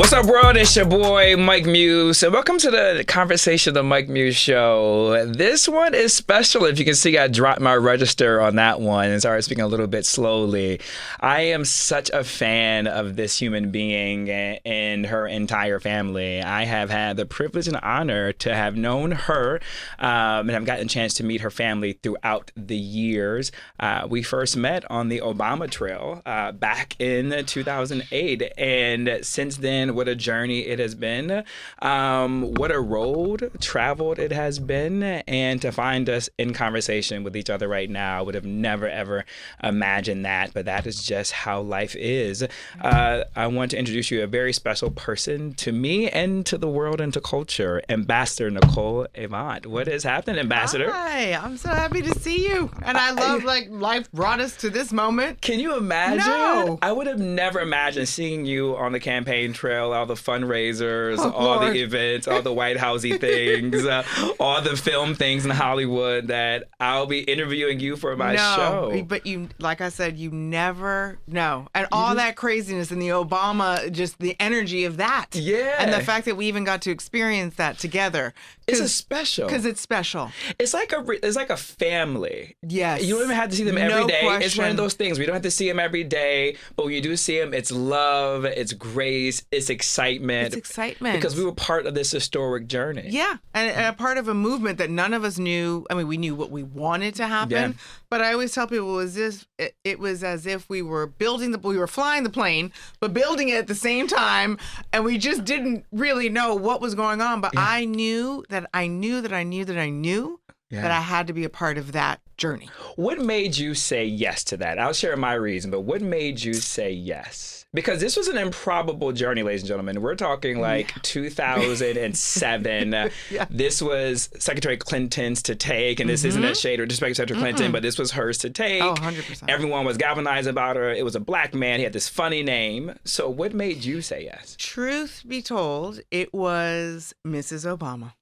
What's up, world? It's your boy, Mike Muse, and welcome to the Conversation of the Mike Muse Show. This one is special. If you can see, I dropped my register on that one and started speaking a little bit slowly. I am such a fan of this human being and her entire family. I have had the privilege and honor to have known her, and I've gotten a chance to meet her family throughout the years. We first met on the Obama Trail back in 2008, and since then, what a journey it has been. What a road traveled it has been. And to find us in conversation with each other right now, I would have never, ever imagined that. But that is just how life is. I want to introduce you to a very special person to me and to the world and to culture, Ambassador Nicole Avant. What is happening, Ambassador? Hi, I'm so happy to see you. And I love, life brought us to this moment. Can you imagine? No. I would have never imagined seeing you on the campaign trail, all the fundraisers, all the events, all the White Housey things, all the film things in Hollywood, that I'll be interviewing you for my show. But you, like I said, you never know. And all that craziness and the Obama, just the energy of that. Yeah. And the fact that we even got to experience that together. It's special. Because it's special. It's like a family. Yes. You don't even have to see them every day. Question. It's one of those things. We don't have to see them every day, but when you do see them, it's love, it's grace, it's excitement. It's excitement. Because we were part of this historic journey. Yeah. And a part of a movement that none of us knew. I mean, we knew what we wanted to happen, but I always tell people it was as if we were we were flying the plane, but building it at the same time, and we just didn't really know what was going on. But I knew that I knew that I had to be a part of that journey. What made you say yes to that? I'll share my reason, but what made you say yes? Because this was an improbable journey, ladies and gentlemen. We're talking 2007. This was Secretary Clinton's to take, and this isn't a shade or disrespect to Secretary Clinton, but this was hers to take. Oh, 100%. Everyone was galvanized about her. It was a black man. He had this funny name. So what made you say yes? Truth be told, it was Mrs. Obama.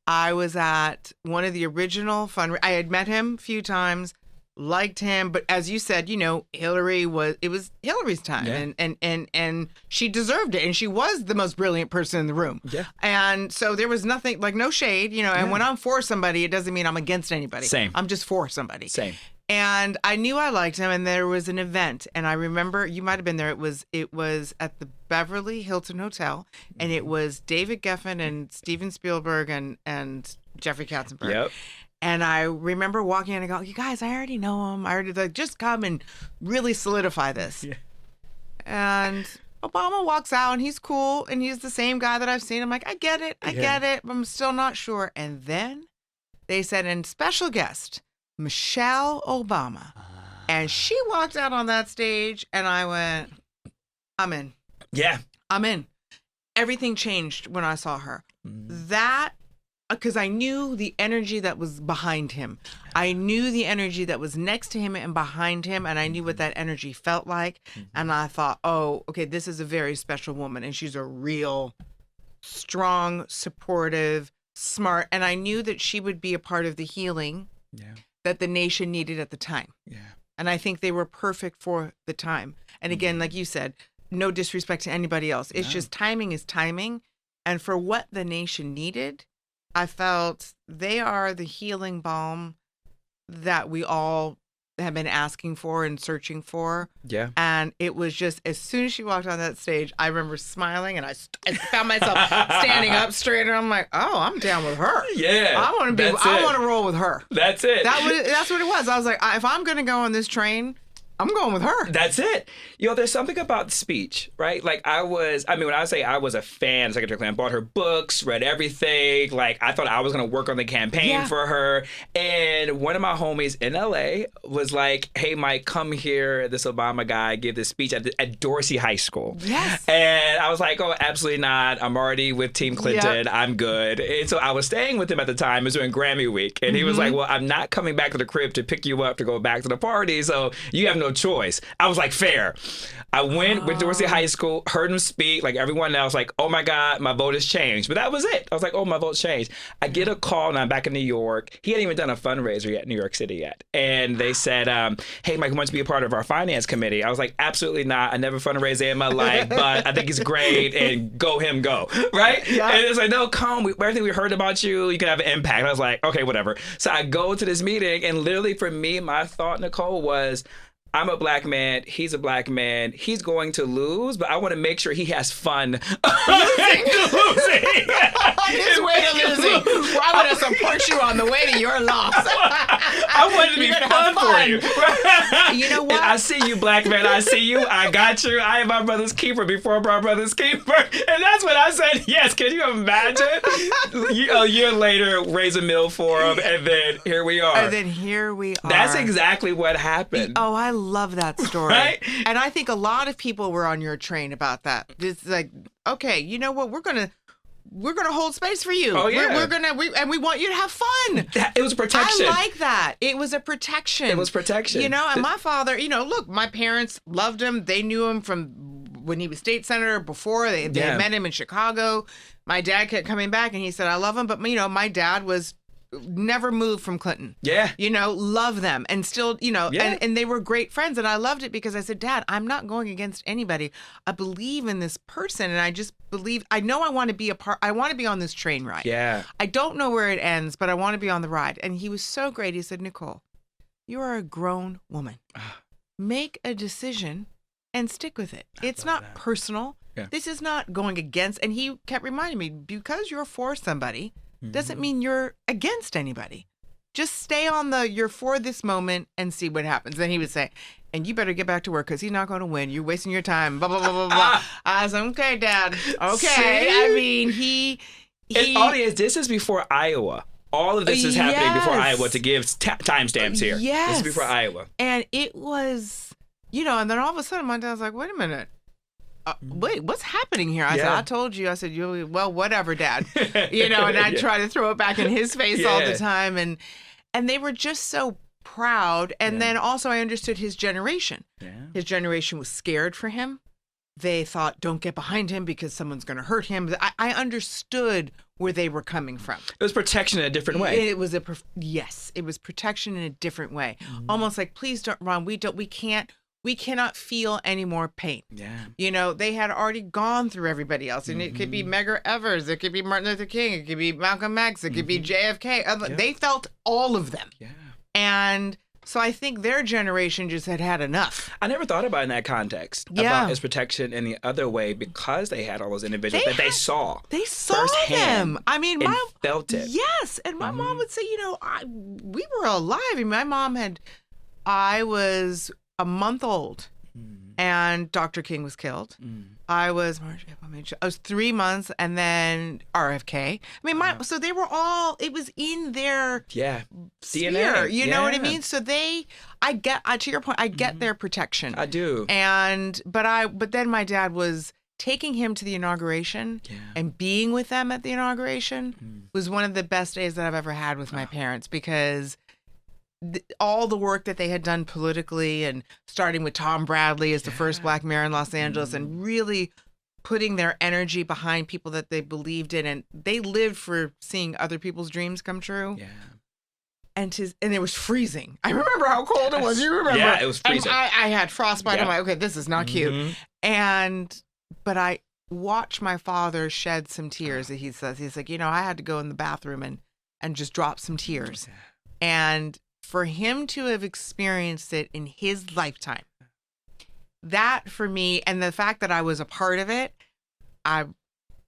I was at one of the original I had met him a few times, liked him, but as you said, it was Hillary's time, and she deserved it, and she was the most brilliant person in the room. Yeah. And so there was nothing, no shade, and when I'm for somebody, it doesn't mean I'm against anybody. Same. I'm just for somebody. Same. And I knew I liked him, and there was an event, and I remember, you might have been there, it was at the Beverly Hilton Hotel, and it was David Geffen and Steven Spielberg and Jeffrey Katzenberg. Yep. And I remember walking in and go, you guys, I already know him. I already just come and really solidify this. Yeah. And Obama walks out, and he's cool, and he's the same guy that I've seen. I'm like, I get it, but I'm still not sure. And then they said, and special guest, Michelle Obama. And she walked out on that stage, and I went, I'm in. Yeah. I'm in. Everything changed when I saw her. Because I knew the energy that was behind him. I knew the energy that was next to him and behind him, and I knew what that energy felt like. And I thought, oh, okay, this is a very special woman, and she's a real strong, supportive, smart, and I knew that she would be a part of the healing that the nation needed at the time. Yeah. And I think they were perfect for the time. And again, like you said, no disrespect to anybody else. It's just timing is timing. And for what the nation needed, I felt they are the healing balm that we all have been asking for and searching for. Yeah. And it was just, as soon as she walked on that stage, I remember smiling, and I found myself standing up straight, and I'm like, oh, I'm down with her. Yeah. I want to roll with her. That's it. That's what it was. I was like, if I'm going to go on this train, I'm going with her. That's it. There's something about speech, right? When I say I was a fan of Secretary Clinton, bought her books, read everything. I thought I was going to work on the campaign for her. And one of my homies in LA was like, hey, Mike, come here. This Obama guy gave this speech at Dorsey High School. Yes. And I was like, oh, absolutely not. I'm already with Team Clinton. Yep. I'm good. And so I was staying with him at the time. It was during Grammy week. And he was like, well, I'm not coming back to the crib to pick you up to go back to the party. So you have no no choice. I was like, fair. I went to Dorsey High School, heard him speak like everyone else, like, oh my God, my vote has changed. But that was it. I was like, oh, my vote's changed. I get a call and I'm back in New York. He hadn't even done a fundraiser yet in New York City yet. And they said, hey, Mike, why don't you be a part of our finance committee? I was like, absolutely not. I never fundraised in my life, but I think he's great and go him, go. Right? Yeah. And it's like, no, come. Everything we heard about you, you can have an impact. I was like, okay, whatever. So I go to this meeting and literally for me, my thought, Nicole, was, I'm a black man. He's a black man. He's going to lose, but I want to make sure he has fun losing. His way to losing. Well, I want to support you on the way to your loss. I want it to be fun for you. You know what? I see you, black man. I see you. I got you. I am my brother's keeper before my brother's keeper. And that's when I said, yes. Can you imagine? A year later, raise a meal for him, and then here we are. And then here we are. That's exactly what happened. Oh, I love that story. Right? And I think a lot of people were on your train about that. It's like, okay, you know what? We're gonna hold space for you. Oh yeah. And we want you to have fun. It was protection. I like that. It was a protection. It was protection. You know, and my father, you know, look, my parents loved him. They knew him from when he was state senator before. They had met him in Chicago. My dad kept coming back and he said, I love him. But, you know, my dad was never moved from Clinton. Yeah. You know, love them and still, you know, and they were great friends. And I loved it because I said, Dad, I'm not going against anybody. I believe in this person. And I just believe, I know I want to be I want to be on this train ride. Yeah. I don't know where it ends, but I want to be on the ride. And he was so great. He said, Nicole, you are a grown woman. Make a decision and stick with it. It's not personal. Yeah. This is not going against. And he kept reminding me, because you're for somebody, doesn't mean you're against anybody. Just stay on you're for this moment and see what happens. Then he would say, and you better get back to work because he's not going to win. You're wasting your time. Blah, blah, blah, blah, blah. I said, okay, Dad. Okay. See? I mean, he audience, this is before Iowa. All of this is happening before Iowa, to give timestamps here. Yes. This is before Iowa. And it was, you know, and then all of a sudden my dad was like, wait a minute. Wait, what's happening here? I said, I told you. I said, well, whatever, Dad. You know, and I try to throw it back in his face all the time. And they were just so proud. And then also I understood his generation. Yeah. His generation was scared for him. They thought, don't get behind him because someone's going to hurt him. I understood where they were coming from. It was protection in a different way. It was it was protection in a different way. Almost like, please don't, Ron, we cannot feel any more pain. Yeah. You know, they had already gone through everybody else. And it could be Medgar Evers. It could be Martin Luther King. It could be Malcolm X. It could be JFK. They felt all of them. Yeah. And so I think their generation just had enough. I never thought about it in that context. About his protection in the other way, because they had all those individuals that they saw. They saw them. I mean, felt it. Yes. And my mom would say, you know, we were alive. I mean, my mom I was a month old and Dr. King was killed. I was 3 months, and then RFK. I mean, so they were all, it was in their sphere, DNA. You know what I mean? So I get, to your point, I get their protection. I do. But then my dad was taking him to the inauguration and being with them at the inauguration was one of the best days that I've ever had with my parents, because all the work that they had done politically, and starting with Tom Bradley as the first black mayor in Los Angeles, and really putting their energy behind people that they believed in, and they lived for seeing other people's dreams come true. Yeah. And it was freezing. I remember how cold it was. You remember? Yeah, it was freezing. I had frostbite. I'm like, okay, this is not cute. But I watched my father shed some tears. He says, he's like, you know, I had to go in the bathroom and just drop some tears. And for him to have experienced it in his lifetime, that for me, and the fact that I was a part of it,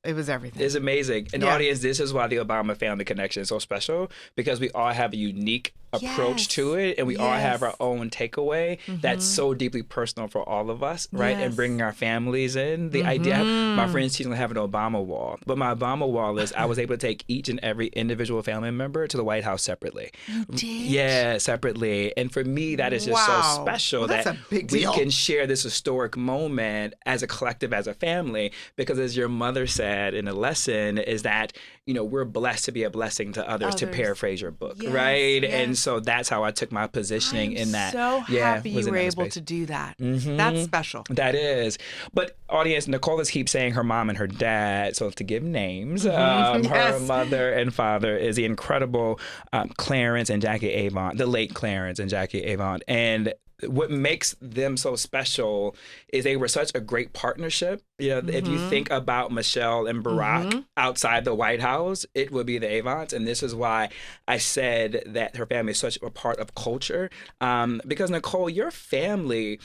it was everything. It's amazing. And audience, this is why the Obama family connection is so special, because we all have a unique approach to it, and we all have our own takeaway that's so deeply personal for all of us, right? And bringing our families in. The idea, my friends teaching to have an Obama wall, but my Obama wall is I was able to take each and every individual family member to the White House separately. You did? Yeah, separately. And for me, that is just so special that a big we deal. can share this historic moment as a collective, as a family, because as your mother said in a lesson, is that, you know, we're blessed to be a blessing to others. To paraphrase your book, right? And And so that's how I took my positioning in that. So happy was you in were that able space. to do that. That's special. That is. But audience, Nicole just keeps saying her mom and her dad. So to give names, Yes. her mother and father is the incredible Clarence and Jackie Avant, the late Clarence and Jackie Avant. And what makes them so special is they were such a great partnership. You know, if you think about Michelle and Barack outside the White House, it would be the Avants. And this is why I said that her family is such a part of culture. Because Nicole, your family,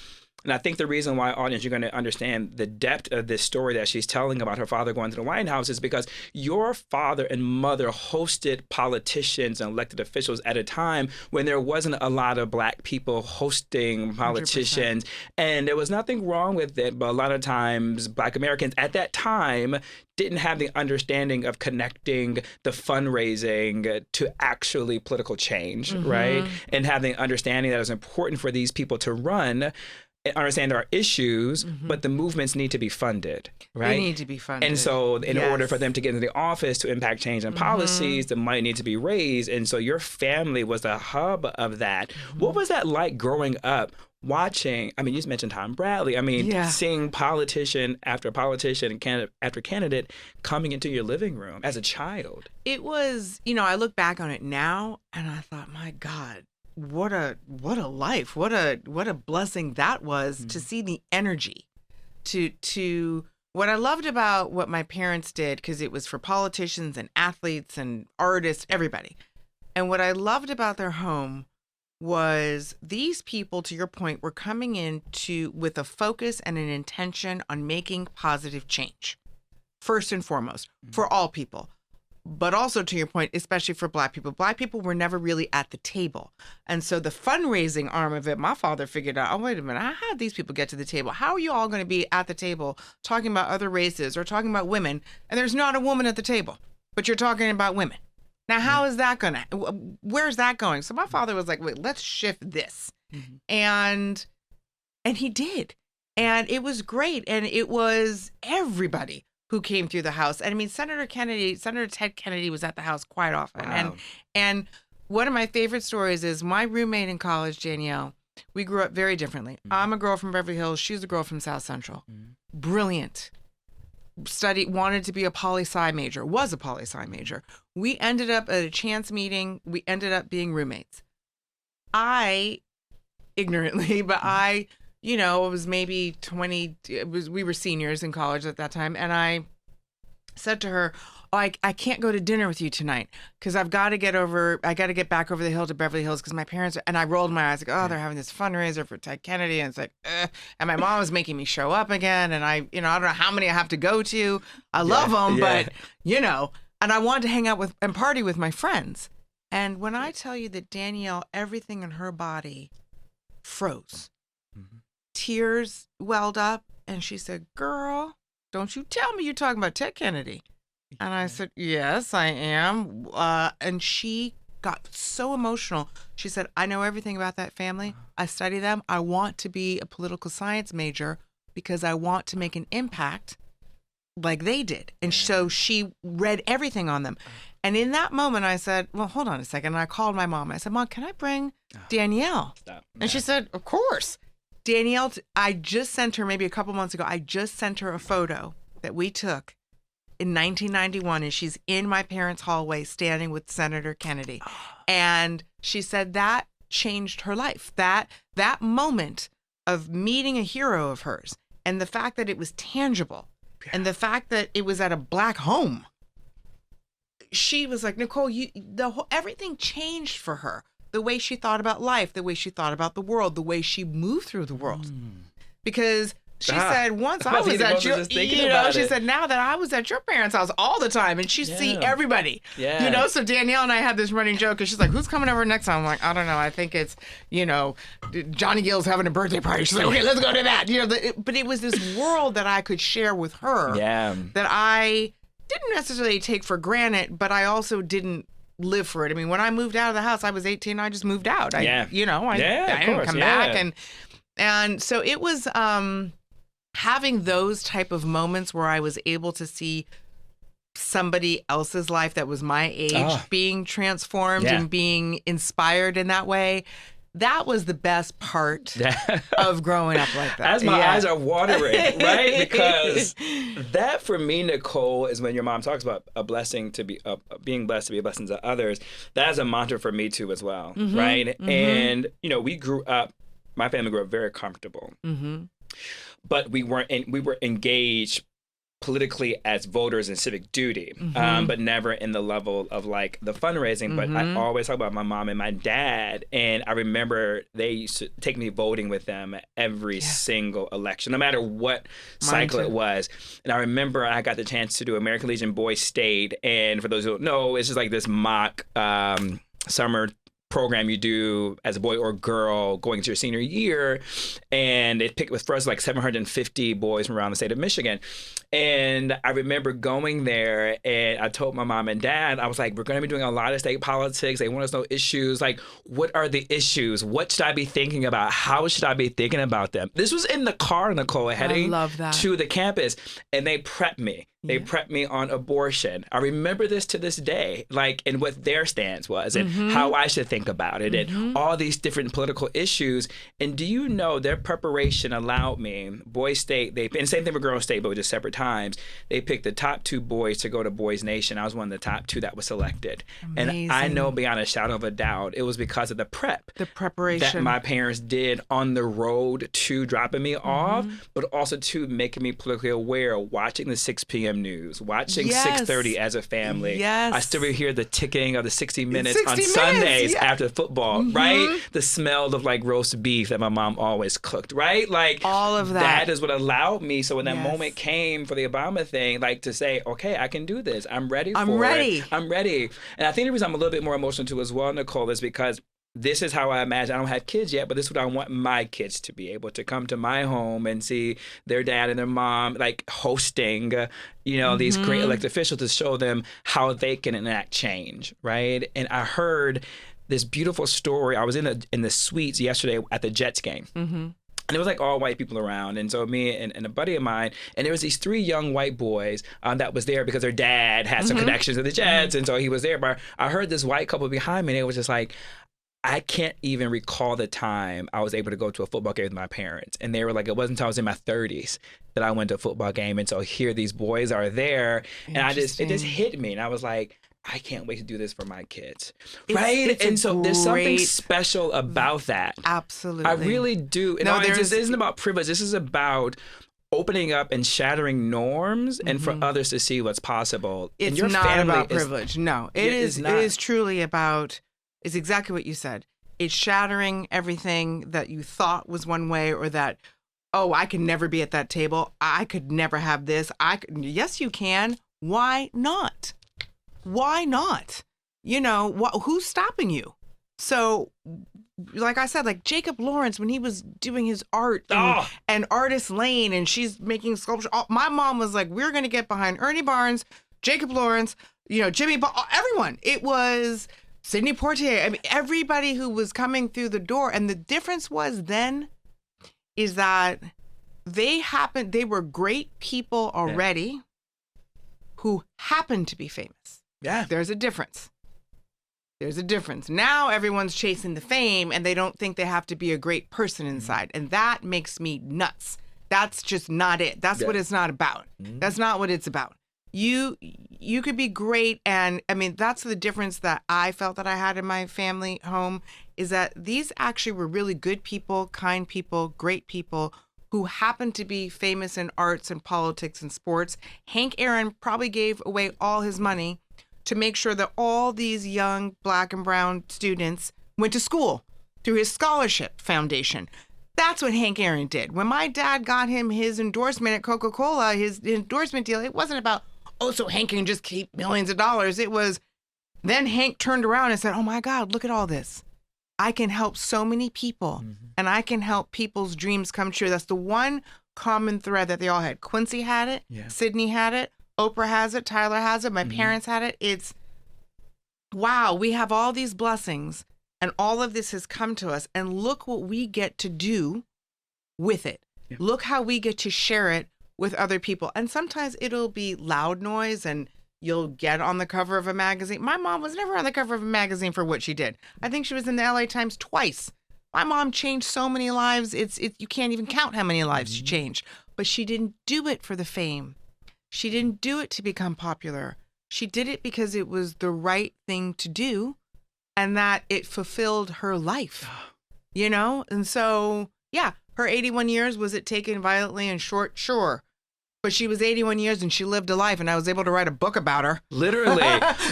and I think the reason why, audience, you're going to understand the depth of this story that she's telling about her father going to the White House is because your father and mother hosted politicians and elected officials at a time when there wasn't a lot of Black people hosting politicians. 100%. And there was nothing wrong with it, but a lot of times Black Americans at that time didn't have the understanding of connecting the fundraising to actually political change, right? And having understanding that it was important for these people to run and understand our issues, but the movements need to be funded, right? They need to be funded. And so in order for them to get into the office to impact change in policies, the money needs to be raised. And so your family was the hub of that. What was that like growing up watching? I mean, you just mentioned Tom Bradley. I mean, seeing politician after politician and candidate after candidate coming into your living room as a child. It was, you know, I look back on it now and I thought, my God, what a life, what a blessing that was to see the energy, to what I loved about what my parents did, because it was for politicians and athletes and artists, everybody. And what I loved about their home was these people, to your point, were coming in with a focus and an intention on making positive change, first and foremost, for all people. But also, to your point, especially for Black people. Black people were never really at the table. And so the fundraising arm of it, my father figured out, oh, wait a minute, how did these people get to the table? How are you all going to be at the table talking about other races or talking about women, and there's not a woman at the table, but you're talking about women? Now, how is that going to, where's that going? So my father was like, wait, let's shift this. And he did. And it was great. And it was everybody who came through the house. And I mean, Senator Ted Kennedy was at the house quite often. Wow. And one of my favorite stories is my roommate in college, Danielle, we grew up very differently. I'm a girl from Beverly Hills. She's a girl from South Central. Brilliant. Wanted to be a poli-sci major, was a poli-sci major. We ended up at a chance meeting. We ended up being roommates. Ignorantly, but you know, it was maybe 20, we were seniors in college at that time. And I said to her, oh, I can't go to dinner with you tonight because I got to get back over the hill to Beverly Hills because my parents and I rolled my eyes like, oh, they're having this fundraiser for Ted Kennedy. And it's like, and my mom was making me show up again. And I don't know how many I have to go to. I love them, but and I wanted to hang out with and party with my friends. And when I tell you that Danielle, everything in her body froze. Tears welled up and she said, girl, don't you tell me you're talking about Ted Kennedy. And I said, yes, I am. And she got so emotional. She said, I know everything about that family. I study them. I want to be a political science major because I want to make an impact like they did. And so she read everything on them. And in that moment, I said, well, hold on a second. And I called my mom. I said, Mom, can I bring Danielle? And she said, of course. Danielle, I just sent her, maybe a couple months ago, I just sent her a photo that we took in 1991, and she's in my parents' hallway standing with Senator Kennedy. And she said that changed her life. That moment of meeting a hero of hers, and the fact that it was tangible, and the fact that it was at a Black home, she was like, Nicole, everything changed for her. The way she thought about life, the way she thought about the world, the way she moved through the world. Because she said, once I was at your, she said, now that I was at your parents' house all the time, and she see everybody, so Danielle and I had this running joke, and she's like, who's coming over next time? I'm like, I don't know. I think it's, Johnny Gill's having a birthday party. She's like, okay, let's go to that. But it was this world that I could share with her that I didn't necessarily take for granted, but I also didn't live for it. I mean, when I moved out of the house, I was 18. I just moved out. I didn't come back. And so it was having those type of moments where I was able to see somebody else's life that was my age being transformed and being inspired in that way. That was the best part of growing up like that. As my eyes are watering, right? Because that for me, Nicole, is when your mom talks about a blessing to be, being blessed to be a blessing to others. That is a mantra for me too as well, right? And, you know, my family grew up very comfortable, but we were engaged politically as voters in civic duty, but never in the level of like the fundraising. But I always talk about my mom and my dad, and I remember they used to take me voting with them every single election, no matter what cycle it was. And I remember I got the chance to do American Legion Boys State, and for those who don't know, it's just like this mock summer program you do as a boy or girl going into your senior year, and it picked with first like 750 boys from around the state of Michigan. And I remember going there, and I told my mom and dad, I was like, we're going to be doing a lot of state politics. They want us to know issues. Like, what are the issues? What should I be thinking about? How should I be thinking about them? This was in the car, Nicole, heading to the campus, and they prepped me. They prepped me on abortion. I remember this to this day, like, and what their stance was and how I should think about it and all these different political issues. And do you know their preparation allowed me, Boys State, and same thing for Girls State, but with just separate times, they picked the top 2 boys to go to Boys Nation. I was one of the top 2 that was selected. Amazing. And I know beyond a shadow of a doubt, it was because of the preparation that my parents did on the road to dropping me off, but also to making me politically aware, watching the 6 p.m. news, watching 6:30 as a family. I still hear the ticking of the 60 minutes on Sundays after football, right? The smell of like roast beef that my mom always cooked, right? Like all of that. That is what allowed me. So when that moment came for the Obama thing, like to say, okay, I can do this. I'm ready for it. I'm ready. And I think the reason I'm a little bit more emotional too as well, Nicole, is because this is how I imagine, I don't have kids yet, but this is what I want my kids to be able to come to my home and see their dad and their mom like hosting, you know, these great elected officials to show them how they can enact change, right? And I heard this beautiful story. I was in the suites yesterday at the Jets game. And it was like all white people around. And so me and a buddy of mine, and there was these 3 young white boys that was there because their dad had some connections to the Jets. And so he was there. But I heard this white couple behind me, and it was just like, I can't even recall the time I was able to go to a football game with my parents. And they were like, it wasn't until I was in my 30s that I went to a football game. And so here these boys are there. And it just hit me. And I was like, I can't wait to do this for my kids. Right? And so there's something special about that. Absolutely. I really do. And this isn't about privilege. This is about opening up and shattering norms and for others to see what's possible. It's not about privilege. No, it is truly about... It's exactly what you said. It's shattering everything that you thought was one way, or that, oh, I can never be at that table. I could never have this. Yes, you can. Why not? Why not? You know, who's stopping you? So, like I said, like Jacob Lawrence, when he was doing his art and Artist Lane, and she's making sculpture. My mom was like, we're going to get behind Ernie Barnes, Jacob Lawrence, you know, Jimmy, everyone. It was... Sidney Poitier, I mean, everybody who was coming through the door. And the difference was then is that they were great people already who happened to be famous. Yeah. There's a difference. Now everyone's chasing the fame, and they don't think they have to be a great person inside. And that makes me nuts. That's just not it. That's what it's not about. That's not what it's about. You could be great, and I mean, that's the difference that I felt that I had in my family home, is that these actually were really good people, kind people, great people who happened to be famous in arts and politics and sports. Hank Aaron probably gave away all his money to make sure that all these young Black and brown students went to school through his scholarship foundation. That's what Hank Aaron did. When my dad got him his endorsement at Coca-Cola, his endorsement deal, it wasn't about, oh, so Hank can just keep millions of dollars. It was, then Hank turned around and said, oh my God, look at all this. I can help so many people, and I can help people's dreams come true. That's the one common thread that they all had. Quincy had it. Yeah. Sydney had it. Oprah has it. Tyler has it. My parents had it. It's, wow, we have all these blessings, and all of this has come to us, and look what we get to do with it. Yeah. Look how we get to share it with other people. And sometimes it'll be loud noise and You'll get on the cover of a magazine. My mom was never on the cover of a magazine for what she did. I think she was in the LA Times twice. My mom changed so many lives. You can't even count how many lives she changed. But she didn't do it for the fame. She didn't do it to become popular. She did it because it was the right thing to do and that it fulfilled her life, you know? And so, yeah, her 81 years, was it taken violently and short? Sure. But she was 81 years and she lived a life, and I was able to write a book about her. Literally,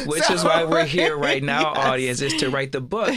which is why we're here right now, audience, is to write the book.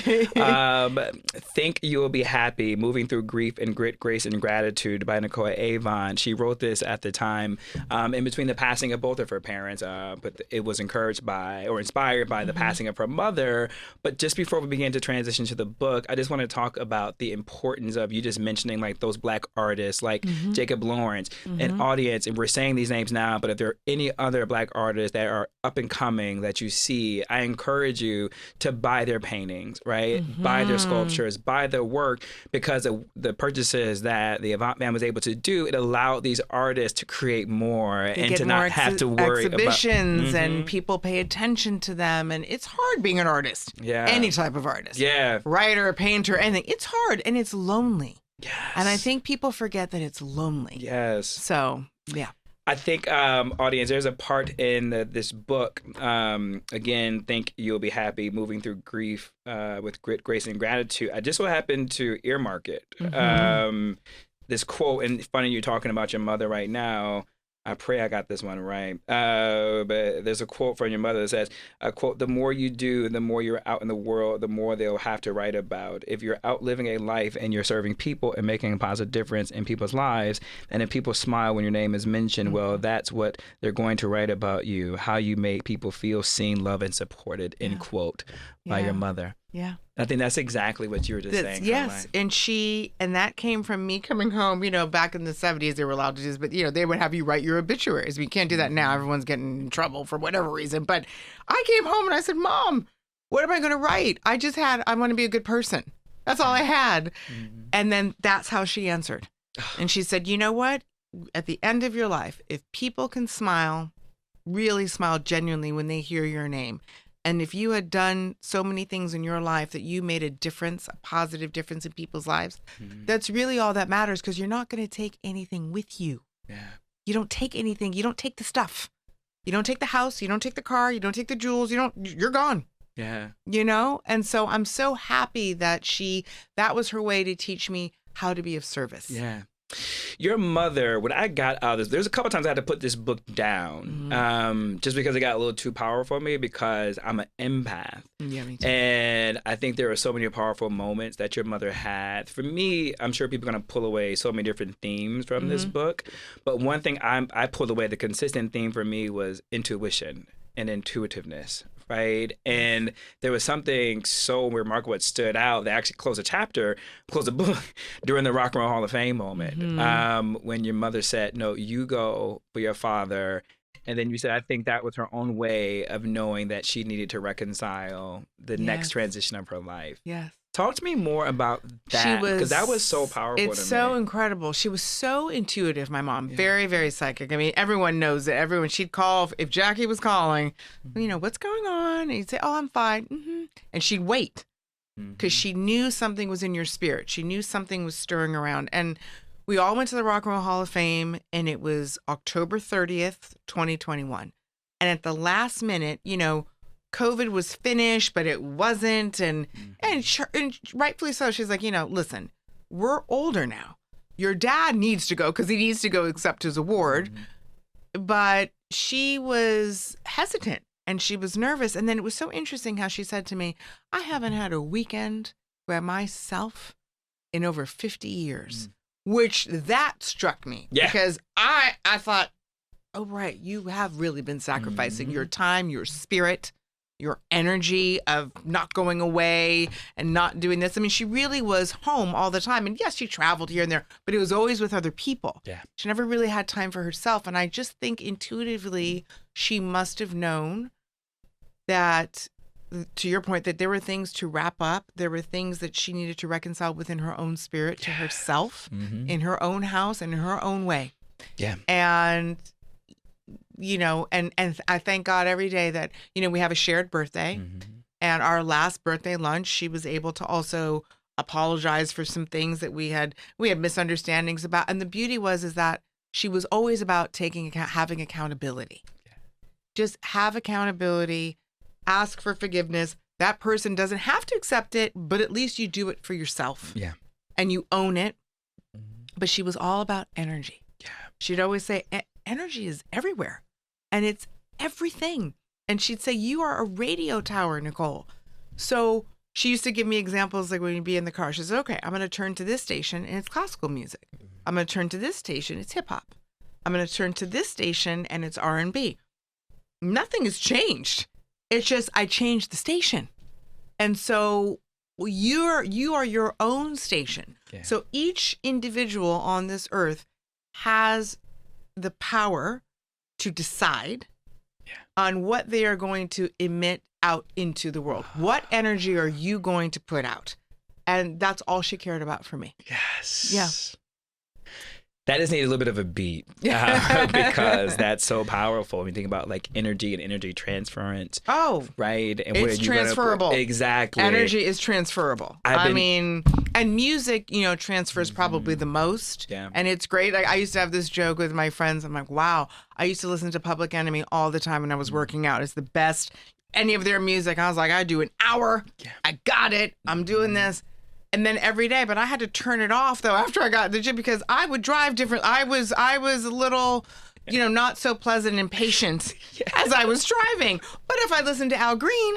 Think You Will Be Happy, Moving Through Grief and Grit, Grace, and Gratitude by Nicole Avant. She wrote this at the time in between the passing of both of her parents, but it was encouraged by or inspired by the passing of her mother. But just before we begin to transition to the book, I just want to talk about the importance of you just mentioning like those Black artists like Jacob Lawrence and audience, and we're saying these names now, but if there are any other Black artists that are up and coming that you see, I encourage you to buy their paintings, right? Buy their sculptures, buy their work, because the purchases that the Avant man was able to do, it allowed these artists to create more and to not have to worry about exhibitions and people pay attention to them. And it's hard being an artist. Yeah. Any type of artist. Yeah. Writer, painter, anything. It's hard and it's lonely. Yes. And I think people forget that it's lonely. Yes. So, yeah. I think, audience, there's a part in this book, again, Think You'll Be Happy, Moving Through Grief with Grit, Grace, and Gratitude. I just so happened to earmark it. This quote, and funny you're talking about your mother right now. I pray I got this one right. But there's a quote from your mother that says, quote, "The more you do, the more you're out in the world, the more they'll have to write about. If you're out living a life and you're serving people and making a positive difference in people's lives, and if people smile when your name is mentioned, well, that's what they're going to write about you, how you made people feel seen, loved, and supported," end quote, by your mother. Yeah. I think that's exactly what you were just saying. Yes. And that came from me coming home, back in the 70s, they were allowed to do this, but, they would have you write your obituaries. We can't do that now. Everyone's getting in trouble for whatever reason. But I came home and I said, Mom, what am I going to write? I want to be a good person. That's all I had. And then that's how she answered. And she said, you know what? At the end of your life, if people can smile, really smile genuinely when they hear your name, and if you had done so many things in your life that you made a difference, a positive difference in people's lives, that's really all that matters, because you're not going to take anything with you. Yeah. You don't take anything. You don't take the stuff. You don't take the house. You don't take the car. You don't take the jewels. You're gone. Yeah. And so I'm so happy that that was her way to teach me how to be of service. Yeah. Your mother, when I got out of this, there's a couple times I had to put this book down just because it got a little too powerful for me, because I'm an empath. Yeah, me too. And I think there are so many powerful moments that your mother had. For me, I'm sure people are going to pull away so many different themes from this book. But one thing I pulled away, the consistent theme for me was intuition and intuitiveness. Right. And there was something so remarkable that stood out that actually closed the book during the Rock and Roll Hall of Fame moment. When your mother said, no, you go for your father. And then you said, I think that was her own way of knowing that she needed to reconcile the next transition of her life. Yes. Talk to me more about that, because that was so powerful to me. It's so incredible. She was so intuitive, my mom. Yeah. Very, very psychic. I mean, everyone knows it. She'd call, if Jackie was calling, what's going on? And he'd say, oh, I'm fine. And she'd wait, because she knew something was in your spirit. She knew something was stirring around. And we all went to the Rock and Roll Hall of Fame, and it was October 30th, 2021. And at the last minute, COVID was finished, but it wasn't. And rightfully so. She's like, listen, we're older now. Your dad needs to go because he needs to go accept his award. But she was hesitant and she was nervous. And then it was so interesting how she said to me, I haven't had a weekend by myself in over 50 years, which that struck me. Yeah. Because I thought, oh, right, you have really been sacrificing your time, your spirit, your energy of not going away and not doing this. I mean, she really was home all the time. And yes, she traveled here and there, but it was always with other people. Yeah. She never really had time for herself. And I just think intuitively, she must have known that, to your point, that there were things to wrap up. There were things that she needed to reconcile within her own spirit to herself, in her own house, and in her own way. Yeah. And and I thank God every day that, we have a shared birthday. And our last birthday lunch, she was able to also apologize for some things that we had misunderstandings about. And the beauty is that she was always about having accountability. Just have accountability, ask for forgiveness. That person doesn't have to accept it, but at least you do it for yourself. Yeah. And you own it. But she was all about energy. Yeah. She'd always say, energy is everywhere and it's everything. And she'd say, you are a radio tower, Nicole. So she used to give me examples like when you'd be in the car. She says, okay, I'm going to turn to this station and it's classical music. I'm going to turn to this station. It's hip hop. I'm going to turn to this station and it's R&B. Nothing has changed. It's just I changed the station. And so you are your own station. Yeah. So each individual on this earth has the power to decide on what they are going to emit out into the world. What energy are you going to put out? And that's all she cared about for me. Yes. Yeah. That does need a little bit of a beat because that's so powerful. When you think about like energy and energy transference. Oh, right. And it's transferable. Exactly. Energy is transferable. I mean, and music, transfers probably the most. Yeah. And it's great. Like I used to have this joke with my friends. I'm like, wow, I used to listen to Public Enemy all the time when I was working out. It's the best. Any of their music, I was like, I do an hour. Yeah. I got it. I'm doing this. And then every day, but I had to turn it off though after I got the gym because I would drive different. I was a little, not so pleasant and patient as I was driving. But if I listened to Al Green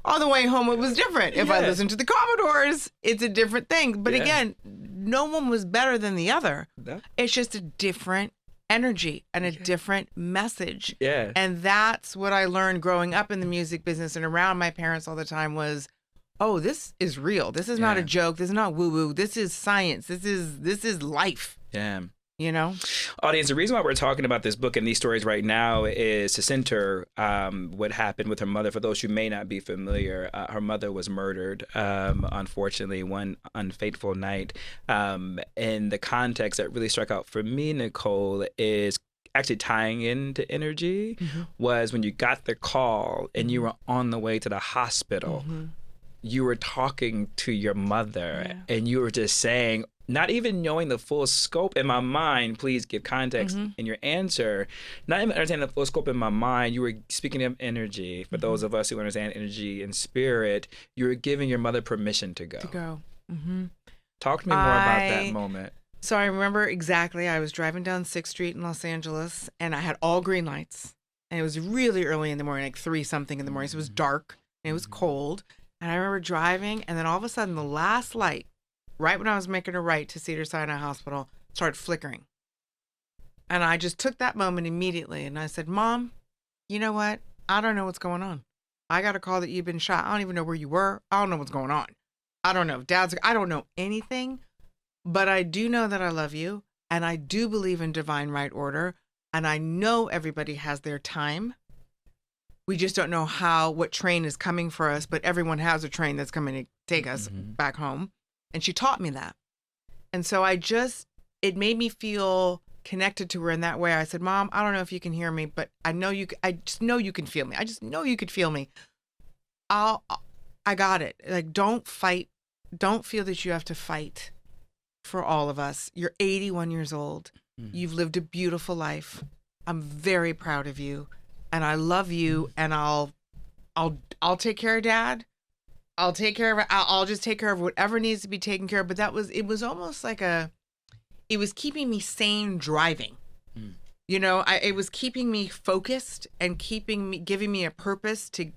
on the way home, it was different. If I listened to the Commodores, it's a different thing. But again, no one was better than the other. No. It's just a different energy and a different message. Yeah. And that's what I learned growing up in the music business and around my parents all the time was, oh, this is real. This is not a joke. This is not woo-woo. This is science. This is life. Yeah. Audience, the reason why we're talking about this book and these stories right now is to center what happened with her mother. For those who may not be familiar, her mother was murdered, unfortunately, one unfateful night. And the context that really struck out for me, Nicole, is actually tying into energy was when you got the call and you were on the way to the hospital. You were talking to your mother and you were just saying, not even knowing the full scope in my mind, please give context in your answer, not even understanding the full scope in my mind, you were speaking of energy. For those of us who understand energy and spirit, you were giving your mother permission to go. Talk to me more about that moment. So I remember exactly, I was driving down 6th Street in Los Angeles and I had all green lights and it was really early in the morning, like 3-something in the morning. So it was dark and it was cold. And I remember driving, and then all of a sudden, the last light, right when I was making a right to Cedars-Sinai Hospital, started flickering. And I just took that moment immediately, and I said, Mom, you know what? I don't know what's going on. I got a call that you've been shot. I don't even know where you were. I don't know what's going on. I don't know. I don't know anything, but I do know that I love you, and I do believe in divine right order, and I know everybody has their time. We just don't know what train is coming for us, but everyone has a train that's coming to take us back home. And she taught me that. And so it made me feel connected to her in that way. I said, Mom, I don't know if you can hear me, but I just know you can feel me. I just know you could feel me. I got it. Like, don't fight. Don't feel that you have to fight for all of us. You're 81 years old. You've lived a beautiful life. I'm very proud of you. And I love you, and I'll take care of Dad. I'll take care of it. I'll just take care of whatever needs to be taken care of. But it was almost like it was keeping me sane driving. It was keeping me focused and giving me a purpose to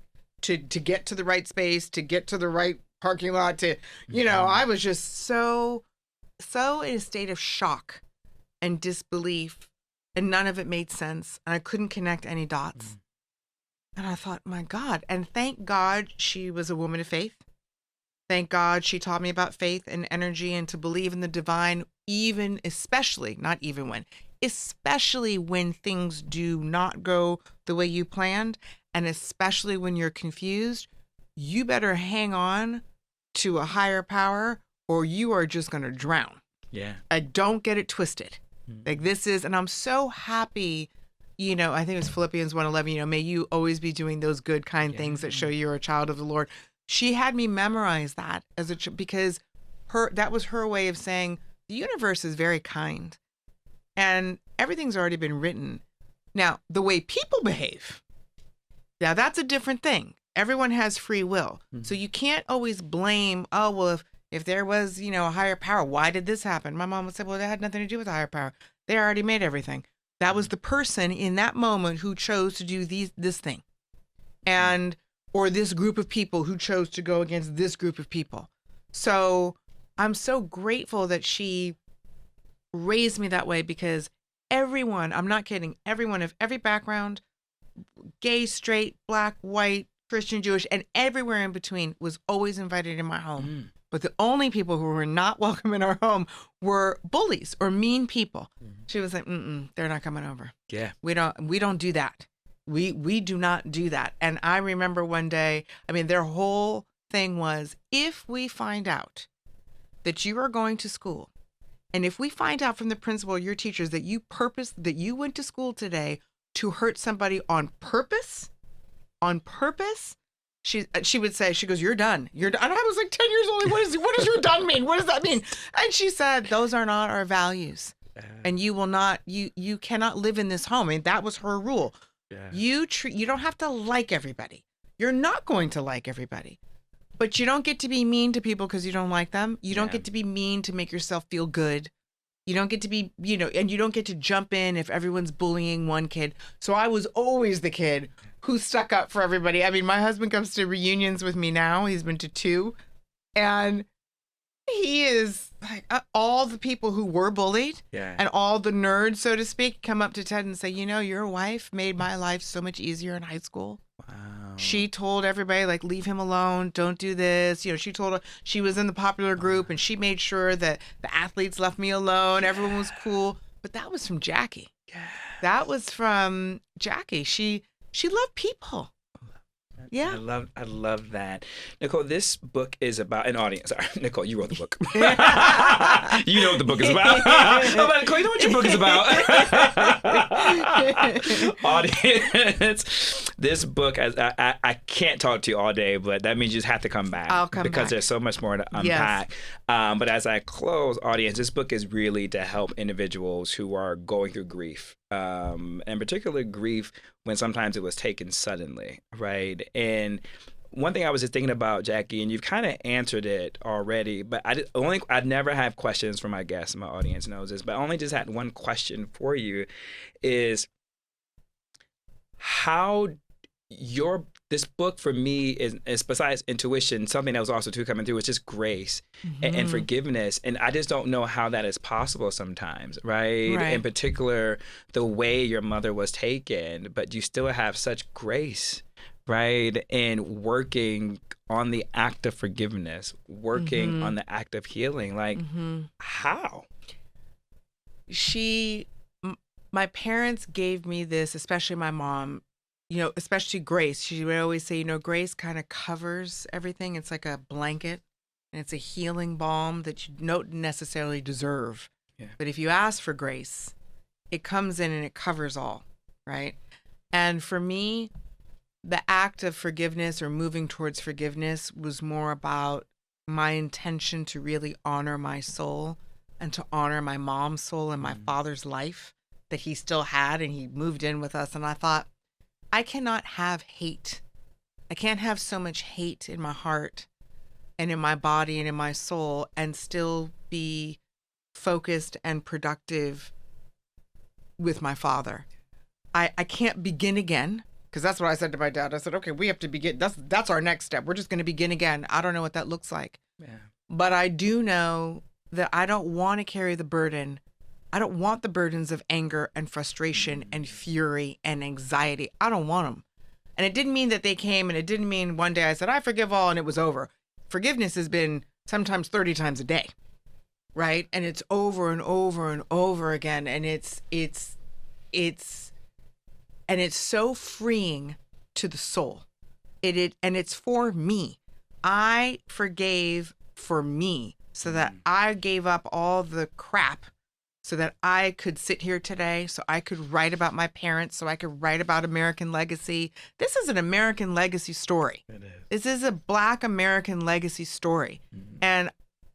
get to the right space, to get to the right parking lot. I was just so in a state of shock and disbelief. And none of it made sense. And I couldn't connect any dots. And I thought, my God. And thank God she was a woman of faith. Thank God she taught me about faith and energy and to believe in the divine, especially when things do not go the way you planned. And especially when you're confused, you better hang on to a higher power or you are just going to drown. Yeah. Don't get it twisted. Like this is, and I'm so happy I think it was Philippians 1:11, may you always be doing those good, kind things that show you're a child of the Lord. She had me memorize that because that was her way of saying the universe is very kind and everything's already been written. Now, the way people behave, now that's a different thing. Everyone has free will. So you can't always blame, oh, well, if there was, a higher power, why did this happen? My mom would say, well, that had nothing to do with a higher power. They already made everything. That was the person in that moment who chose to do this thing. Or this group of people who chose to go against this group of people. So I'm so grateful that she raised me that way, because everyone, I'm not kidding, everyone of every background, gay, straight, black, white, Christian, Jewish, and everywhere in between, was always invited in my home. But the only people who were not welcome in our home were bullies or mean people. She was like, they're not coming over. Yeah. We don't do that. We do not do that. And I remember one day, their whole thing was, if we find out that you are going to school, and if we find out from the principal or your teachers that you went to school today to hurt somebody on purpose, she would say, she goes, you're done. You're done. And I was like 10 years old. What does your done mean? What does that mean? And she said, those are not our values. And you will not, you cannot live in this home. And that was her rule. Yeah. You don't have to like everybody. You're not going to like everybody. But you don't get to be mean to people because you don't like them. You don't get to be mean to make yourself feel good. You don't get to be, and you don't get to jump in if everyone's bullying one kid. So I was always the kid who stuck up for everybody. My husband comes to reunions with me now. He's been to 2. And he is like, all the people who were bullied and all the nerds, so to speak, come up to Ted and say, your wife made my life so much easier in high school. Wow. She told everybody, like, leave him alone. Don't do this. She was in the popular group and she made sure that the athletes left me alone. Everyone was cool. But that was from Jackie. Yeah. That was from Jackie. She loved people. Yeah. I love that. Nicole, this book is about an audience. Sorry, Nicole, you wrote the book. You know what the book is about. Nicole, you know what your book is about. Audience. This book, I can't talk to you all day, but that means you just have to come back. I'll come back. Because there's so much more to unpack. Yes. But as I close, audience, this book is really to help individuals who are going through grief. And particularly grief when sometimes it was taken suddenly, right? And one thing I was just thinking about, Jackie, and you've kind of answered it already, but I'd never have questions for my guests, my audience knows this, but I only just had one question for you, is how this book for me is besides intuition, something that was also too coming through is just grace and forgiveness. And I just don't know how that is possible sometimes, right? In particular, the way your mother was taken, but you still have such grace, right? And working on the act of forgiveness, working on the act of healing. Like, how? My parents gave me this, especially my mom, especially Grace. She would always say, Grace kind of covers everything. It's like a blanket, and it's a healing balm that you don't necessarily deserve. Yeah. But if you ask for grace, it comes in and it covers all, right? And for me, the act of forgiveness or moving towards forgiveness was more about my intention to really honor my soul and to honor my mom's soul and my father's life that he still had, and he moved in with us. And I thought, I cannot have hate. I can't have so much hate in my heart and in my body and in my soul and still be focused and productive with my father. I can't begin again, because that's what I said to my dad. I said, okay, we have to begin. That's our next step. We're just going to begin again. I don't know what that looks like. Yeah. But I do know that I don't want to carry the burden. I don't want the burdens of anger and frustration and fury and anxiety. I don't want them. And it didn't mean that they came, and it didn't mean one day I said, I forgive all, and it was over. Forgiveness has been sometimes 30 times a day, right? And it's over and over and over again. And it's so freeing to the soul. And it's for me. I forgave for me so that I gave up all the crap so that I could sit here today, so I could write about my parents, so I could write about American legacy. This is an American legacy story. It is. This is a Black American legacy story. And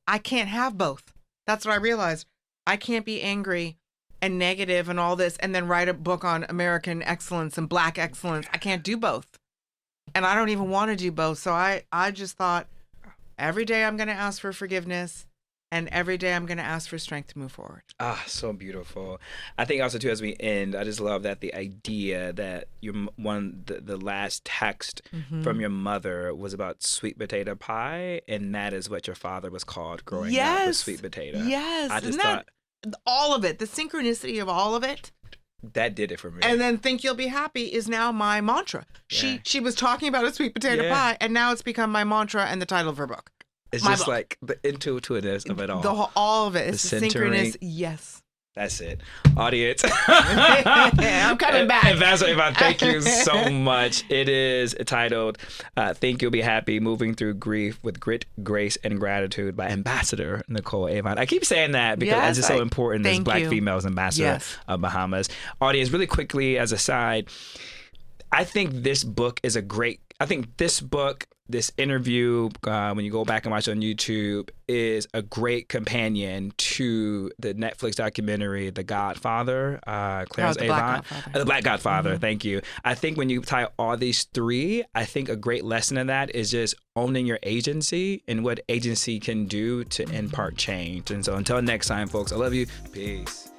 I can't have both. That's what I realized. I can't be angry and negative and all this and then write a book on American excellence and Black excellence. I can't do both. And I don't even want to do both. So I just thought every day I'm going to ask for forgiveness. And every day I'm going to ask for strength to move forward. So beautiful. I think also too, as we end, I just love that the idea that the last text from your mother was about sweet potato pie, and that is what your father was called growing up, with sweet potato. Yes. I just thought all of it, the synchronicity of all of it. That did it for me. And then "Think You'll Be Happy" is now my mantra. Yeah. She was talking about a sweet potato pie, and now it's become my mantra and the title of her book. It's just like the intuitiveness of it all. All of it. It's the centering. synchronous. Yes. That's it. Audience. I'm coming back. Ambassador Avant, thank you so much. It is titled Think You'll Be Happy, Moving Through Grief with Grit, Grace, and Gratitude by Ambassador Nicole Avant. I keep saying that because it's just so important as Black females ambassador of Bahamas. Audience, really quickly as a side, I think this book is this interview, when you go back and watch it on YouTube, is a great companion to the Netflix documentary, The Godfather, Clarence Avant. The Black Godfather, thank you. I think when you tie all these three, I think a great lesson in that is just owning your agency and what agency can do to impart change. And so until next time, folks, I love you. Peace.